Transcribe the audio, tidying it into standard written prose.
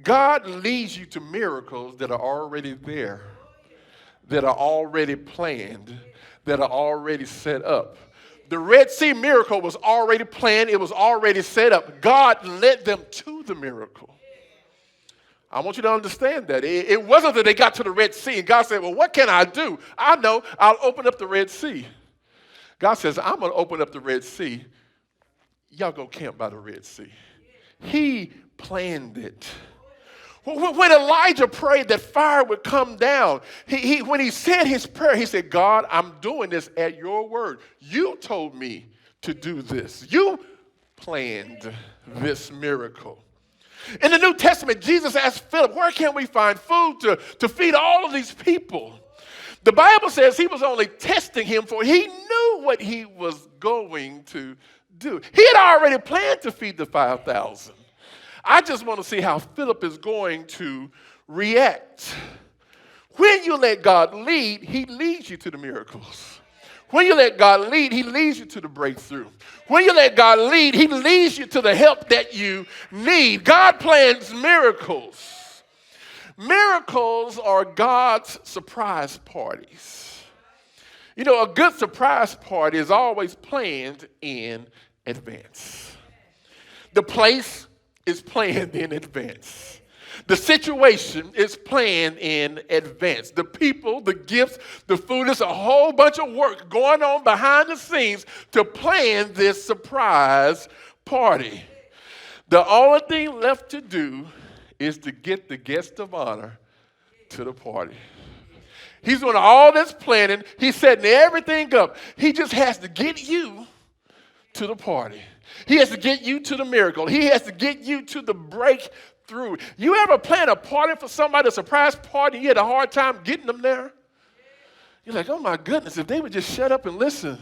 God leads you to miracles that are already there, that are already planned, that are already set up. The Red Sea miracle was already planned. It was already set up. God led them to the miracle. I want you to understand that. It wasn't that they got to the Red Sea and God said, well, what can I do? I know, I'll open up the Red Sea. God says, I'm going to open up the Red Sea. Y'all go camp by the Red Sea. He planned it. When Elijah prayed that fire would come down, when he said his prayer, he said, God, I'm doing this at your word. You told me to do this. You planned this miracle. In the New Testament, Jesus asked Philip, where can we find food to feed all of these people? The Bible says he was only testing him, for he knew what he was going to do. He had already planned to feed the 5,000. I just want to see how Philip is going to react. When you let God lead, he leads you to the miracles. When you let God lead, he leads you to the breakthrough. When you let God lead, he leads you to the help that you need. God plans miracles. Miracles are God's surprise parties. You know, a good surprise party is always planned in advance. The place is planned in advance. The situation is planned in advance. The people, the gifts, the food, there's a whole bunch of work going on behind the scenes to plan this surprise party. The only thing left to do is to get the guest of honor to the party. He's doing all this planning. He's setting everything up. He just has to get you to the party. He has to get you to the miracle. He has to get you to the breakthrough. You ever plan a party for somebody, a surprise party, and you had a hard time getting them there? You're like, oh my goodness, if they would just shut up and listen,